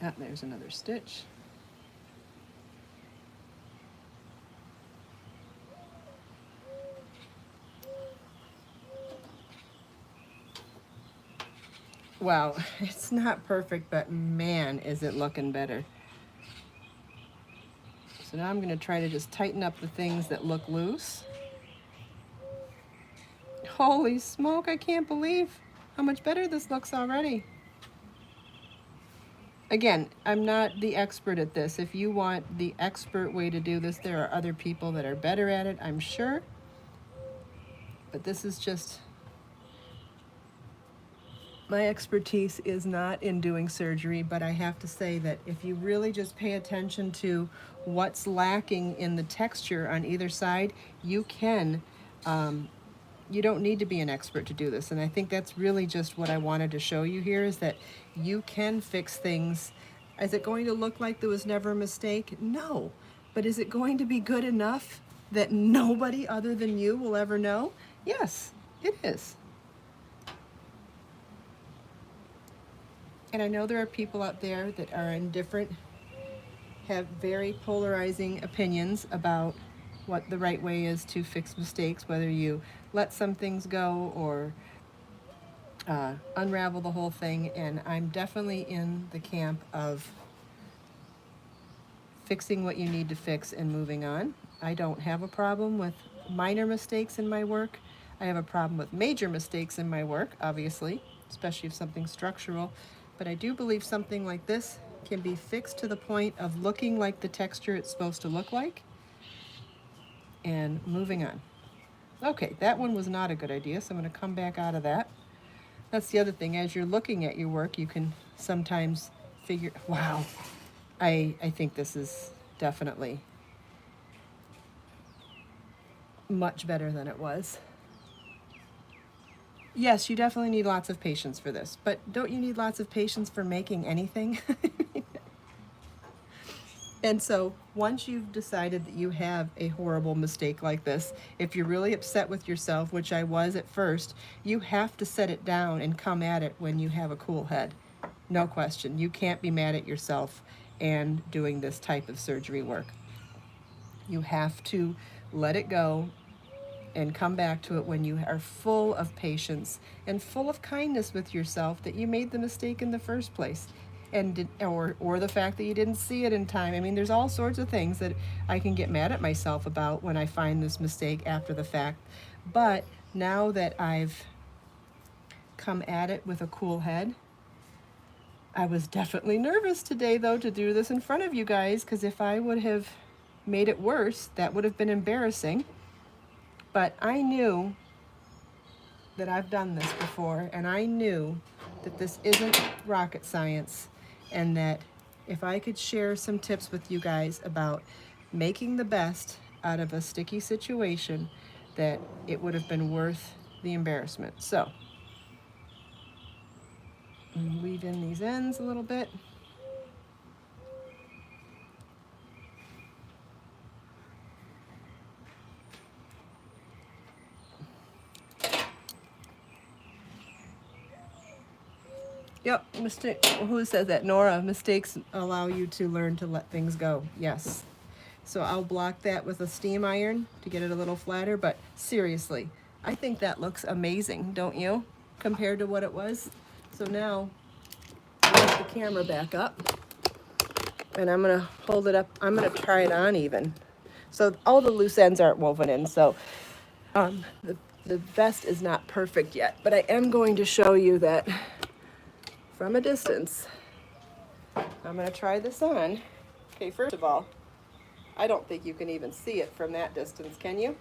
Ah, there's another stitch. Wow, it's not perfect, but man, is it looking better. So now I'm going to try to just tighten up the things that look loose. Holy smoke, I can't believe how much better this looks already. Again, I'm not the expert at this. If you want the expert way to do this, there are other people that are better at it, I'm sure. But this is just, my expertise is not in doing surgery, but I have to say that if you really just pay attention to what's lacking in the texture on either side, you can, you don't need to be an expert to do this. And I think that's really just what I wanted to show you here, is that you can fix things. Is it going to look like there was never a mistake? No. But is it going to be good enough that nobody other than you will ever know? Yes, it is. And I know there are people out there that are indifferent, have very polarizing opinions about what the right way is to fix mistakes, whether you let some things go or unravel the whole thing. And I'm definitely in the camp of fixing what you need to fix and moving on. I don't have a problem with minor mistakes in my work. I have a problem with major mistakes in my work, obviously, especially if something's structural. But I do believe something like this can be fixed to the point of looking like the texture it's supposed to look like and moving on. Okay, that one was not a good idea, so I'm going to come back out of that. That's the other thing. As you're looking at your work, you can sometimes figure, wow, I think this is definitely much better than it was. Yes, you definitely need lots of patience for this, but don't you need lots of patience for making anything? And so once you've decided that you have a horrible mistake like this, if you're really upset with yourself, which I was at first, you have to set it down and come at it when you have a cool head. No question. You can't be mad at yourself and doing this type of surgery work. You have to let it go and come back to it when you are full of patience and full of kindness with yourself that you made the mistake in the first place. or the fact that you didn't see it in time. I mean, there's all sorts of things that I can get mad at myself about when I find this mistake after the fact. But now that I've come at it with a cool head, I was definitely nervous today, though, to do this in front of you guys, because if I would have made it worse, that would have been embarrassing. But I knew that I've done this before, and I knew that this isn't rocket science, and that if I could share some tips with you guys about making the best out of a sticky situation, that it would have been worth the embarrassment. So, weave in these ends a little bit. Yep, mistake. Who says that? Nora, mistakes allow you to learn to let things go. Yes. So I'll block that with a steam iron to get it a little flatter, but seriously, I think that looks amazing, don't you? Compared to what it was. So now, I'll put the camera back up, and I'm gonna hold it up. I'm gonna try it on even. So all the loose ends aren't woven in, so the vest is not perfect yet, but I am going to show you that from a distance. I'm going to try this on. Okay, first of all, I don't think you can even see it from that distance, can you?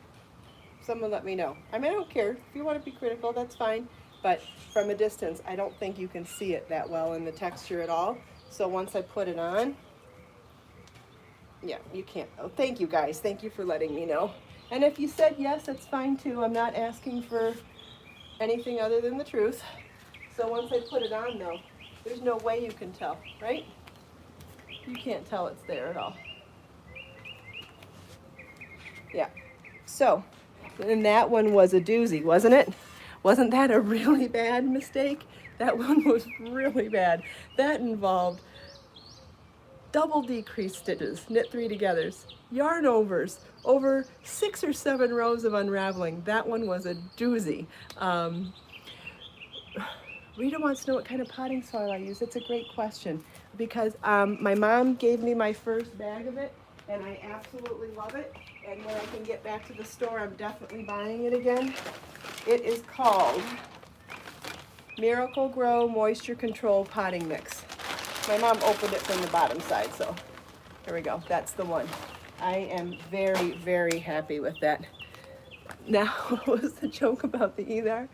Someone let me know. I mean, I don't care. If you want to be critical, that's fine. But from a distance, I don't think you can see it that well in the texture at all. So once I put it on, yeah, you can't. Oh, thank you guys. Thank you for letting me know. And if you said yes, that's fine too. I'm not asking for anything other than the truth. So once I put it on, though, there's no way you can tell, right? You can't tell it's there at all. Yeah. So, and that one was a doozy, wasn't it? Wasn't that a really bad mistake? That one was really bad. That involved double decrease stitches, knit 3 togethers, yarn overs, over 6 or 7 rows of unraveling. That one was a doozy. Rita wants to know what kind of potting soil I use. It's a great question, because my mom gave me my first bag of it, and I absolutely love it. And when I can get back to the store, I'm definitely buying it again. It is called Miracle Grow Moisture Control Potting Mix. My mom opened it from the bottom side, so there we go. That's the one. I am very, very happy with that. Now, what was the joke about the either?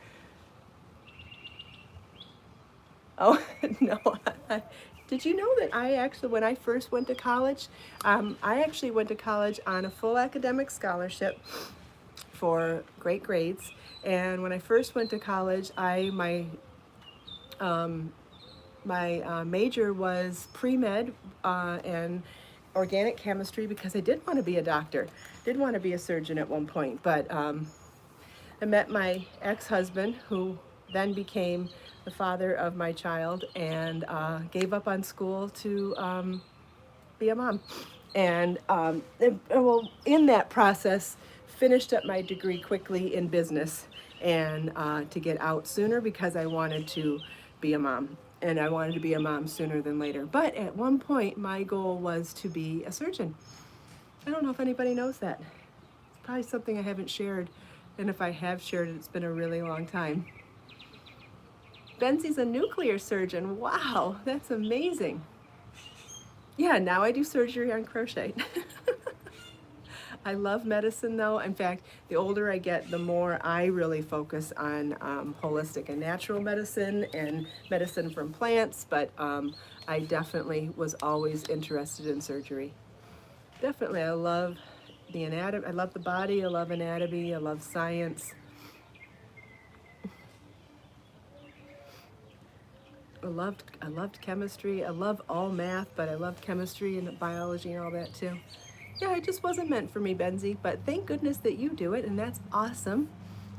Oh, no. Did you know that I actually, when I first went to college, I actually went to college on a full academic scholarship for great grades. And when I first went to college, my major was pre-med and organic chemistry, because I did want to be a doctor. Did want to be a surgeon at one point, but I met my ex-husband, who then became the father of my child, and gave up on school to be a mom. And well, in that process, finished up my degree quickly in business, and to get out sooner, because I wanted to be a mom. And I wanted to be a mom sooner than later. But at one point, my goal was to be a surgeon. I don't know if anybody knows that. It's probably something I haven't shared. And if I have shared it, it's been a really long time. Benzie's a nuclear surgeon. Wow, that's amazing. Yeah, now I do surgery on crochet. I love medicine, though. In fact, the older I get, the more I really focus on holistic and natural medicine and medicine from plants, but I definitely was always interested in surgery. Definitely, I love the anatomy. I love the body. I love anatomy. I love science. I loved chemistry. I love all math, but I loved chemistry and biology and all that too. Yeah, it just wasn't meant for me, Benzie, but thank goodness that you do it, and that's awesome.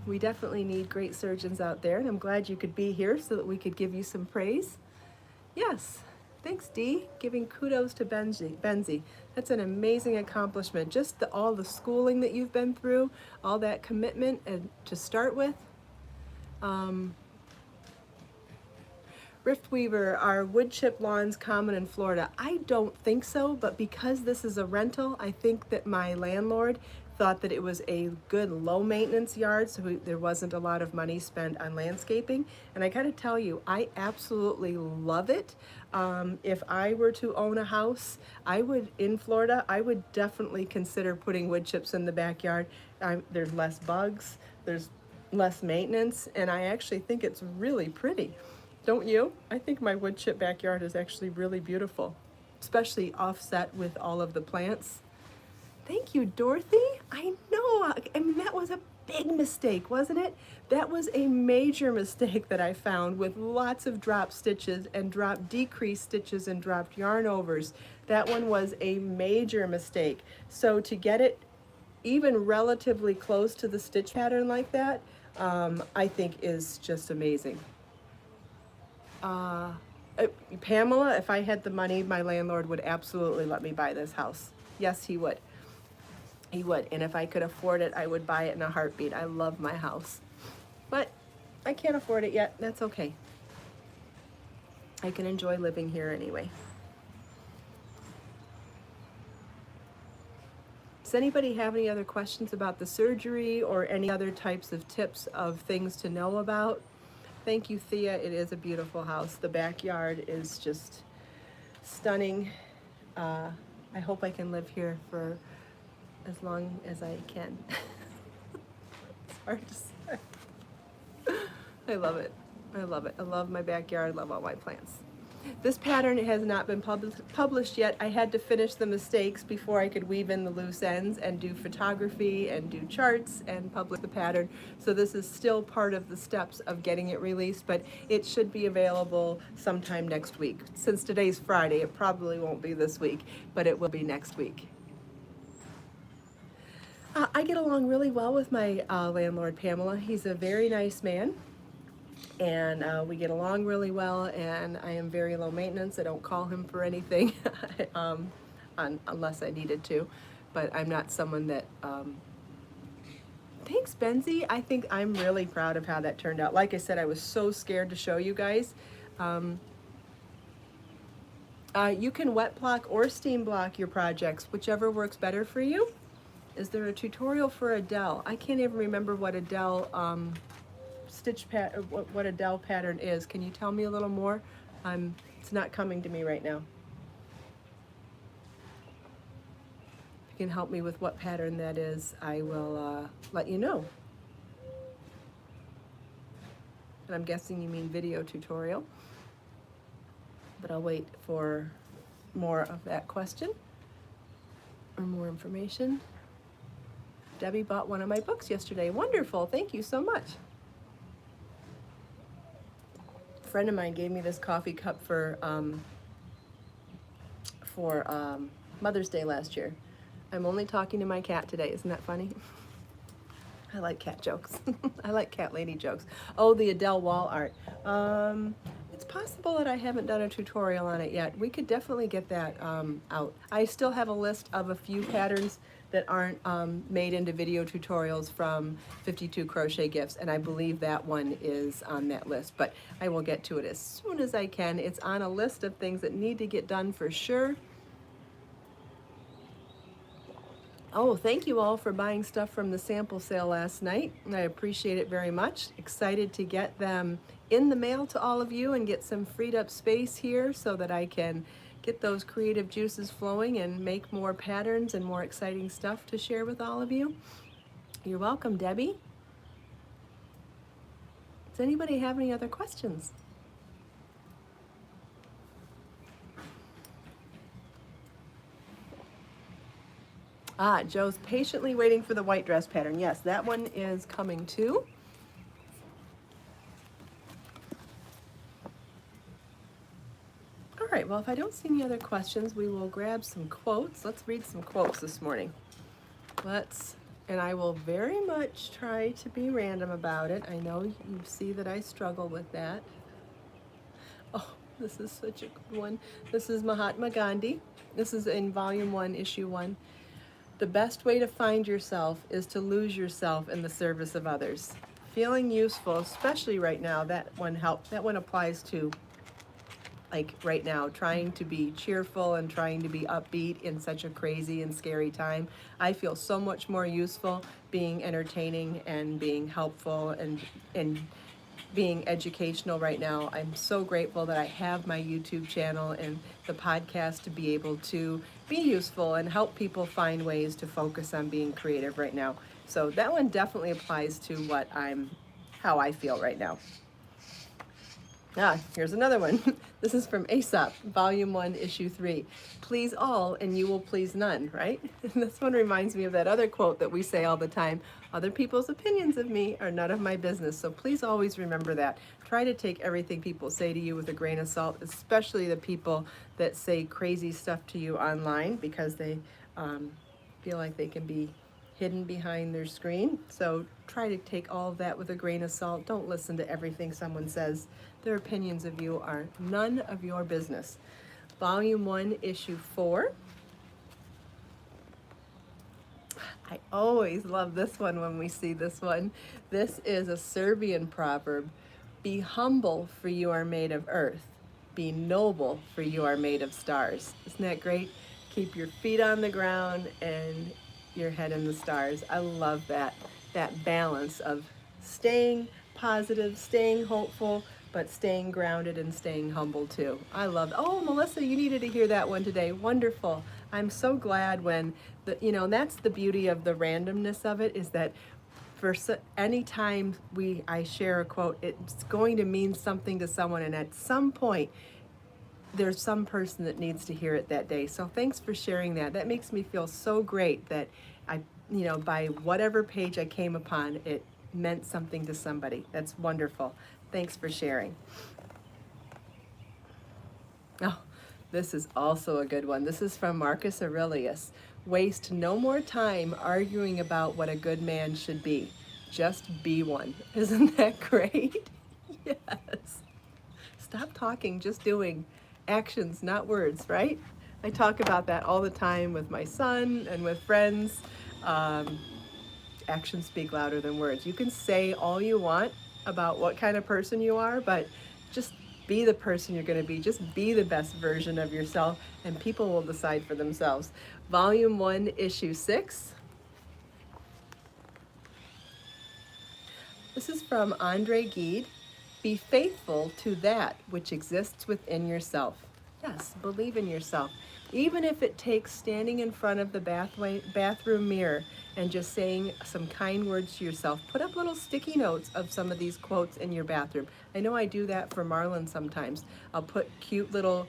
We definitely need great surgeons out there, and I'm glad you could be here so that we could give you some praise. Yes, thanks, Dee. Giving kudos to Benzie. That's an amazing accomplishment. Just all the schooling that you've been through, all that commitment, and to start with. Rift Weaver, are wood chip lawns common in Florida? I don't think so, but because this is a rental, I think that my landlord thought that it was a good low maintenance yard, so there wasn't a lot of money spent on landscaping. And I gotta tell you, I absolutely love it. If I were to own a house, in Florida, I would definitely consider putting wood chips in the backyard. There's less bugs, there's less maintenance, and I actually think it's really pretty. Don't you? I think my wood chip backyard is actually really beautiful, especially offset with all of the plants. Thank you, Dorothy. I know. I mean, that was a big mistake, wasn't it? That was a major mistake that I found, with lots of drop stitches and decreased stitches and dropped yarn overs. That one was a major mistake. So to get it even relatively close to the stitch pattern like that, I think is just amazing. Pamela, if I had the money, my landlord would absolutely let me buy this house. Yes, he would. He would. And if I could afford it, I would buy it in a heartbeat. I love my house. But I can't afford it yet. That's okay. I can enjoy living here anyway. Does anybody have any other questions about the surgery or any other types of tips of things to know about? Thank you, Thea. It is a beautiful house. The backyard is just stunning. I hope I can live here for as long as I can. It's hard to say. I love it. I love it. I love my backyard. I love all my plants. This pattern has not been published yet. I had to finish the mistakes before I could weave in the loose ends and do photography and do charts and publish the pattern. So this is still part of the steps of getting it released, but it should be available sometime next week. Since today's Friday, it probably won't be this week, but it will be next week. I get along really well with my landlord, Pamela. He's a very nice man. And we get along really well, and I am very low maintenance. I don't call him for anything unless I needed to, but I'm not someone that, thanks, Benzie. I think I'm really proud of how that turned out. Like I said, I was so scared to show you guys. You can wet block or steam block your projects, whichever works better for you. Is there a tutorial for Adele? I can't even remember what Adele, what a dell pattern is. Can you tell me a little more? It's not coming to me right now. If you can help me with what pattern that is, I will let you know. And I'm guessing you mean video tutorial, but I'll wait for more of that question or more information. Debbie bought one of my books yesterday. Wonderful. Thank you so much. A friend of mine gave me this coffee cup for Mother's Day last year. I'm only talking to my cat today. Isn't that funny? I like cat jokes. I like cat lady jokes. Oh, the Adele wall art. It's possible that I haven't done a tutorial on it yet. We could definitely get that out. I still have a list of a few patterns that aren't made into video tutorials from 52 Crochet Gifts, and I believe that one is on that list, but I will get to it as soon as I can. It's on a list of things that need to get done for sure. Oh, thank you all for buying stuff from the sample sale last night. I appreciate it very much. Excited to get them in the mail to all of you and get some freed up space here so that I can get those creative juices flowing and make more patterns and more exciting stuff to share with all of you. You're welcome, Debbie. Does anybody have any other questions? Ah, Joe's patiently waiting for the white dress pattern. Yes, that one is coming too. All right, well, if I don't see any other questions, we will grab some quotes. Let's read some quotes this morning. And I will very much try to be random about it. I know you see that I struggle with that. Oh, this is such a good one. This is Mahatma Gandhi. This is in Volume 1, Issue 1. The best way to find yourself is to lose yourself in the service of others. Feeling useful, especially right now, that one applies to like right now, trying to be cheerful and trying to be upbeat in such a crazy and scary time. I feel so much more useful being entertaining and being helpful and being educational right now. I'm so grateful that I have my YouTube channel and the podcast to be able to be useful and help people find ways to focus on being creative right now. So that one definitely applies to how I feel right now. Here's another one. This is from Aesop, Volume 1, Issue 3. Please all, and you will please none, right? This one reminds me of that other quote that we say all the time. Other people's opinions of me are none of my business. So please always remember that. Try to take everything people say to you with a grain of salt, especially the people that say crazy stuff to you online because they feel like they can be hidden behind their screen. So try to take all of that with a grain of salt. Don't listen to everything someone says. Their opinions of you are none of your business. Volume 1, Issue 4. I always love this one when we see this one. This is a Serbian proverb. Be humble, for you are made of earth. Be noble, for you are made of stars. Isn't that great? Keep your feet on the ground and your head in the stars. I love that balance of staying positive, staying hopeful, but staying grounded and staying humble too. I love. Oh, Melissa, you needed to hear that one today. Wonderful. I'm so glad when that's the beauty of the randomness of it, is that for any time I share a quote, it's going to mean something to someone, and at some point there's some person that needs to hear it that day. So thanks for sharing that. That makes me feel so great that by whatever page I came upon, it meant something to somebody. That's wonderful. Thanks for sharing. Oh, this is also a good one. This is from Marcus Aurelius. Waste no more time arguing about what a good man should be. Just be one. Isn't that great? Yes. Stop talking, just doing. Actions, not words, right? I talk about that all the time with my son and with friends. Actions speak louder than words. You can say all you want about what kind of person you are, but just be the person you're going to be. Just be the best version of yourself, and people will decide for themselves. Volume 1, Issue 6. This is from Andre Gide. Be faithful to that which exists within yourself. Yes, believe in yourself. Even if it takes standing in front of the bathroom mirror and just saying some kind words to yourself. Put up little sticky notes of some of these quotes in your bathroom. I know I do that for Marlon sometimes. I'll put cute little,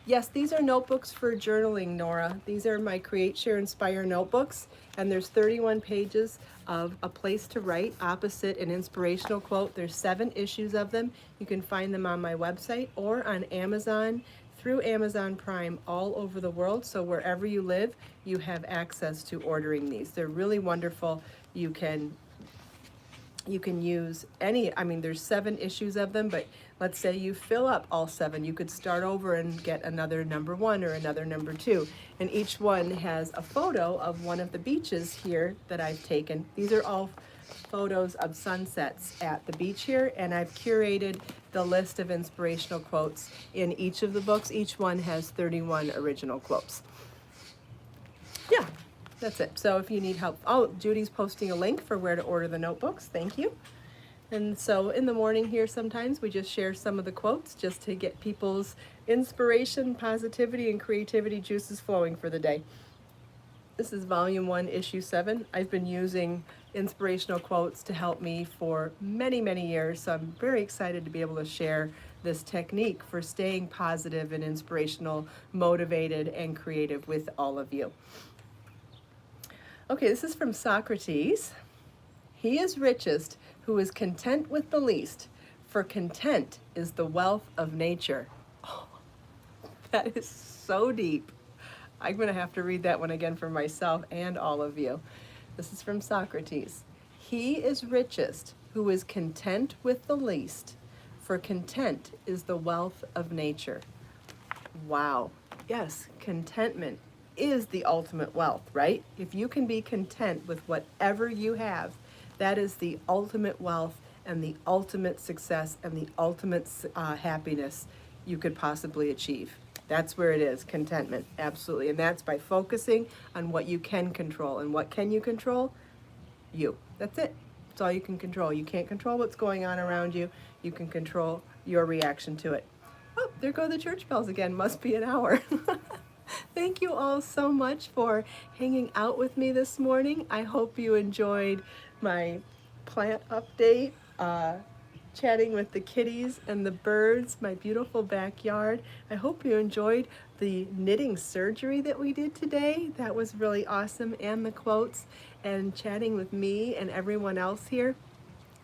yes, these are notebooks for journaling, Nora. These are my Create, Share, Inspire notebooks. And there's 31 pages of a place to write opposite an inspirational quote. There's 7 issues of them. You can find them on my website or on Amazon, through Amazon Prime, all over the world. So wherever you live, you have access to ordering these. They're really wonderful. You can use any, there's 7 issues of them, but let's say you fill up all 7. You could start over and get another number 1 or another number 2. And each one has a photo of one of the beaches here that I've taken. These are all photos of sunsets at the beach here, and I've curated the list of inspirational quotes in each of the books. Each one has 31 original quotes. Yeah, that's it. So if you need help, Judy's posting a link for where to order the notebooks. Thank you. And so in the morning here, sometimes we just share some of the quotes just to get people's inspiration, positivity, and creativity juices flowing for the day. This is Volume 1, Issue 7. I've been using inspirational quotes to help me for many, many years, so I'm very excited to be able to share this technique for staying positive and inspirational, motivated, and creative with all of you. Okay, this is from Socrates. He is richest who is content with the least, for content is the wealth of nature. Oh, that is so deep. I'm going to have to read that one again for myself and all of you. This is from Socrates. He is richest who is content with the least, for content is the wealth of nature. Wow. Yes, contentment is the ultimate wealth, right? If you can be content with whatever you have, that is the ultimate wealth and the ultimate success and the ultimate happiness you could possibly achieve. That's where it is, contentment, absolutely. And that's by focusing on what you can control. And what can you control? You. That's it. It's all you can control. You can't control what's going on around you. You can control your reaction to it. Oh, there go the church bells again. Must be an hour. Thank you all so much for hanging out with me this morning. I hope you enjoyed my plant update, chatting with the kitties and the birds, my beautiful backyard. I hope you enjoyed the knitting surgery that we did today. That was really awesome, and the quotes, and chatting with me and everyone else here.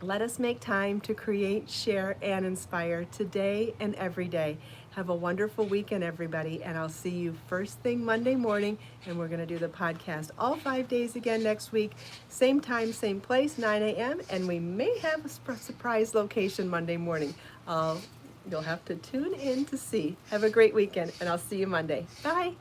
Let us make time to create, share, and inspire today and every day. Have a wonderful weekend, everybody, and I'll see you first thing Monday morning, and we're going to do the podcast all 5 days again next week. Same time, same place, 9 a.m., and we may have a surprise location Monday morning. You'll have to tune in to see. Have a great weekend, and I'll see you Monday. Bye.